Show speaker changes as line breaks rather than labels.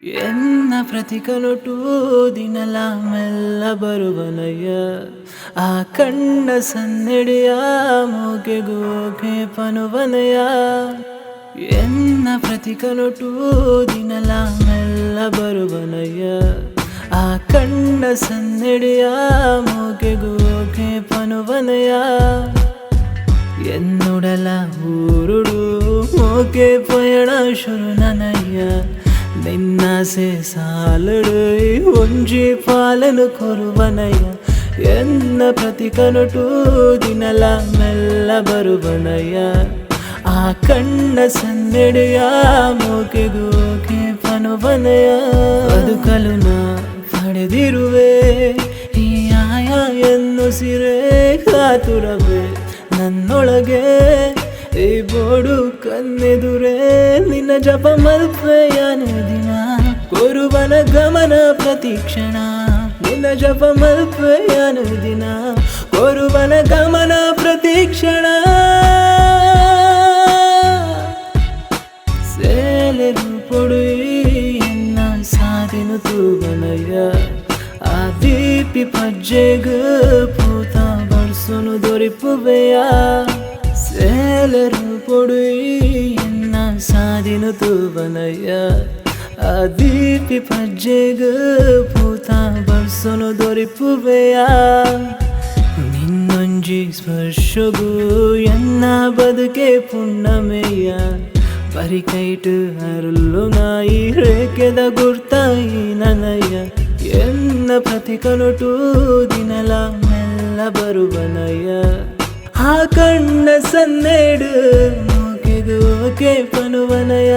ಎನ್ನ ಪ್ರತಿಕಲೊಟು ದಿನಲ ಮೆಲ್ಲ ಬರುವನಯ್ಯ ಆ ಕಣ್ಣ ಸನ್ನೆಡೆಯ ಮೂಗೆಗೋಗೆ ಪನುವನಯ್ಯ ಎನ್ನ ಪ್ರತಿಕಲೊಟು ದಿನಲ ಮೆಲ್ಲ ಬರುವನಯ್ಯ ಆ ಕಣ್ಣ ಸನ್ನೆಡೆಯ ಮೂಗೆಗೋಗೆ ಪನುವನಯ್ಯ ಎನ್ನುಡಲ ಊರುಡು ಮೋಕೆ ಪಯಣ ಶುರು ನನಯ್ಯ ನಿನ್ನಾಸೆ ಸಾಲಡು ಒಂಜಿ ಪಾಲನು ಕೊರುವನಯ್ಯ ಎನ್ನ ಪ್ರತಿಕಲೊಟು ದಿನಲ ಮೆಲ್ಲ ಬರುವನಯ್ಯ ಆ ಕಣ್ಣ ಸನ್ನೆಡೆಯ ಮೂಕೆಗೋಕೆ ಪನುವನಯ್ಯ ಬದುಕಲು ನಾ ಪಡೆದಿರುವೆ ಈ ಆಯ ಎನ್ನುಸಿರೆ ಕಾತುರವೇ ನನ್ನೊಳಗೆ ಈ ಬೋಡು ಕನ್ನೆದುರೇ ನಿನ್ನ ಜಪ ಮಲ್ಪೆಯಾನೆ ದಿನ ಕೊರುವನ ಗಮನ ಪ್ರತಿಕ್ಷಣ ನಿನ್ನ ಜಪ ಮಲ್ಪೆಯಾನೆ ದಿನ ಕೊರುವನ ಗಮನ ಪ್ರತಿಕ್ಷಣ ಸೇಲೆರು ಪೊಡು ಎನ್ನ ಸಾಧಿನು ತೂವನಯ್ಯ ಆ ದೀಪಿ ಪಜ್ಜೆಗ ಪೂತ ಬರ್ಸುನು ದೊರಿಪುವೆಯ ಸೇಲೆರು ಪೊಡು ಎನ್ನ ಸಾಧಿನು ತೂವನಯ್ಯ ಆ ದೀಪಿ ಪಜ್ಜೆಗ ಪೂತ ಬರ್ಸುನು ದೊರಿಪುವೆಯ ನಿನ್ನೊಂಜಿ ಸ್ಪರ್ಶಗೂ ಎನ್ನ ಬದುಕೆ ಪುಣ್ಣಮೆಯ್ಯ ಪರಿಕೈಟು ಅರುಲ್ಲು ನಾಯಿ ರೇಖೆದ ಗುರ್ತಾಯಿ ನನಯ್ಯ ಎನ್ನ ಪ್ರತಿಕಲೊಟು ದಿನಲ ಮೆಲ್ಲ ಬರುವನಯ್ಯ ಆ ಕಣ್ಣ ಸನ್ನೆಡು ಮೂಕೆಗೋಕೆ ಪನುವನಯ್ಯ